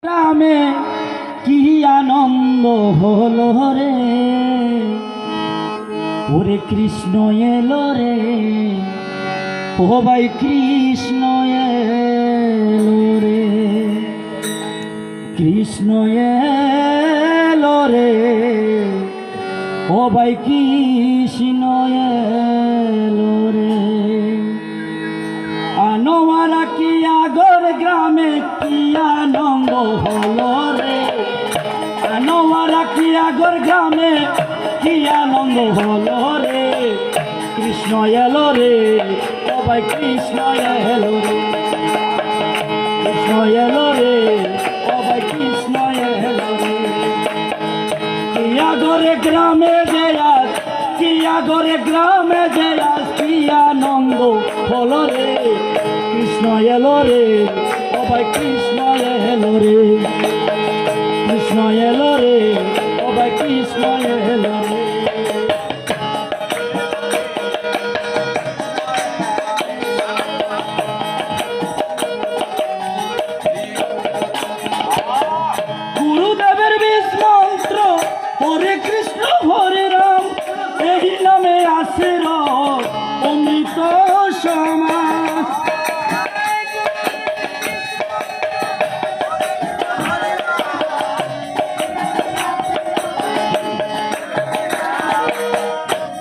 গ্রামে কি আনন্দ হলো রে, ওরে কৃষ্ণ এলো রে, ও ভাই কৃষ্ণ এলো রে, কৃষ্ণ এলো রে, ও ভাই কৃষ্ণ এলো রে। আনোয়ারা কি আগর গ্রামে কি আনন্দ হলো রে, আনোয়ারা কি আগর গ্রামে কি আনন্দ হলো রে, কৃষ্ণ এলো রে, ও ভাই কৃষ্ণ এলো রে, কৃষ্ণ এলো রে, ও ভাই কৃষ্ণ এলো রে। কি আগরে গ্রামে দেয়াস, কি আগরে গ্রামে দেয়াস, কি আনন্দ হলো রে, কৃষ্ণ এলো রে, ও ভাই কৃষ্ণ এলো রে, কৃষ্ণ এলো রে, ও ভাই কৃষ্ণ এলো রে। গুরুদেবের বিষ মন্ত্র হরে কৃষ্ণ হরে রাম, এই নামে আসে অমৃত সমাজ।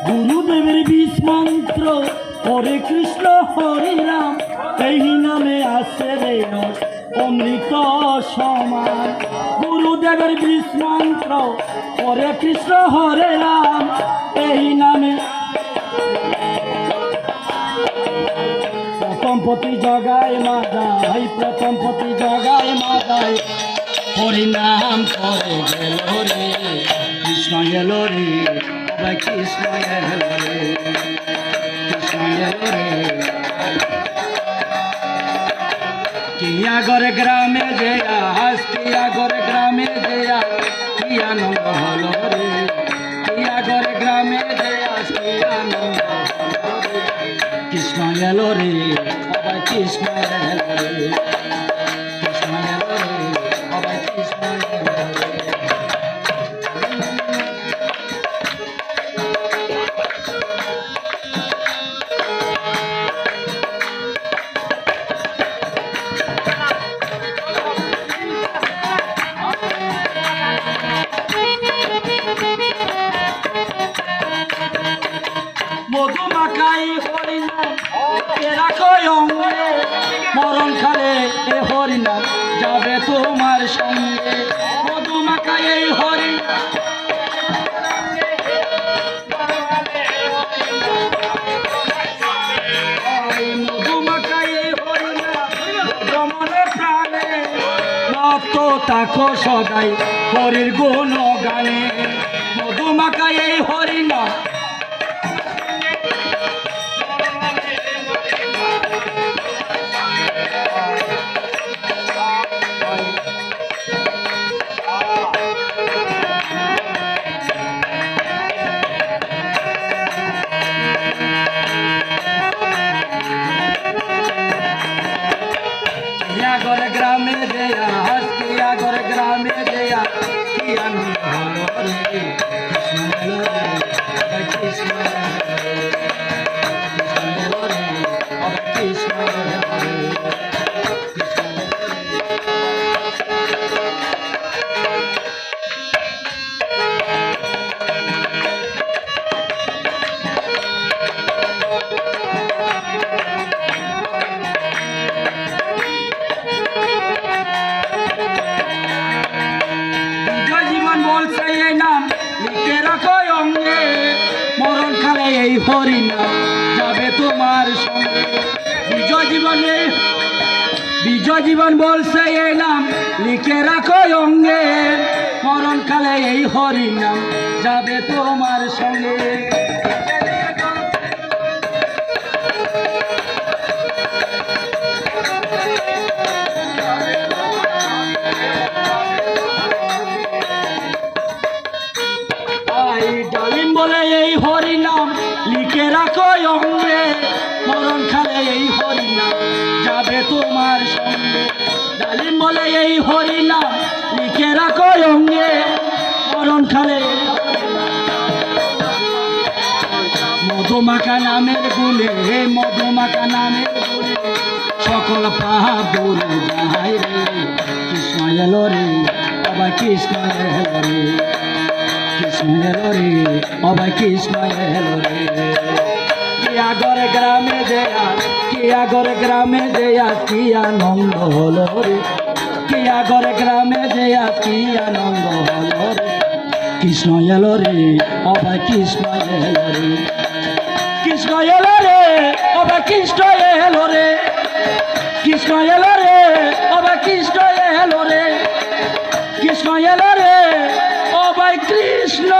গুরুদেবের বিষ মন্ত্র হরে কৃষ্ণ হরে রাম, এই নামে আসে রে অমৃত সমান। গুরুদেবের বিষ মন্ত্র হরে কৃষ্ণ হরে রাম, এই নামে প্রথম পতি জগায় মাদাই, প্রথম পতি জগায় মাদাই, হরি নাম করে গেল রে, কৃষ্ণ এলো রে, ভাই কৃষ্ণ এলো রে, কৃষ্ণ এলো রে। কিয়া গরে গ্রামে যেয়া, কিয়া গরে গ্রামে যেয়া, কি আনন্দ হলো রে, কিয়া গরে গ্রামে যেয়া, কি আনন্দ হলো রে, কৃষ্ণ এলো রে, বাবা কৃষ্ণ এলো রে, কৃষ্ণ এলো রে, বাবা কৃষ্ণ এলো রে। মধুমাখাই হরিনাম রাখো অঙ্গে, মরণ খালে এ হরিনাম যাবে তোমার সঙ্গে। মধুমাখাই এই হরিনাম, মধুমাখাই এই হরিনাম জমনে প্রাণে, মত তাকো সদাই হরির গুণ গানে। মধুমাখাই এই হরিনাম, গরে গ্রামে দেয়া, কিয়া গরে গ্রামে দেয়া, কি আনন্দ হলো রে, কৃষ্ণ এলো রে, কৃষ্ণ এলো রে, কৃষ্ণ এলো রে। মরণ খালে এই হরিনাম যাবে তোমার সঙ্গে। বিজয় জীবনে, বিজয় জীবন বলছে এই নাম লিখে রাখো অঙ্গে, মরণ খালে এই হরিনাম যাবে তোমার সঙ্গে। ডালিম বলে এই হরিনাম লিখে রাখো অঙ্গে, মরণ খালে এই হরিনাম যাবে তোমার সঙ্গে। ডালিম বলে এই হরিনাম খালে মধুমাখা নামের গুণে মধুমাখা নামের গুণে সকল পাহাড় দূরে যায় রে কৃষ্ণ এলো রে অবাই কৃষ্ণ এলো রে কৃষ্ণ এলো রে অবাই কৃষ্ণ এলো রে কিয়াগর গ্রামে দেয়া কিয়াগর গ্রামে দেয়া কি আনন্দ হলো রে কিয়াগর গ্রামে দেয়া কি আনন্দ হলো রে কৃষ্ণ এলো রে অবাই কৃষ্ণ এলো রে কৃষ্ণ এলো রে অবাই কৃষ্ণ এলো রে কৃষ্ণ এলো রে অবাই কৃষ্ণ এলো রে কৃষ্ণ এলো রে অবাই কৃষ্ণ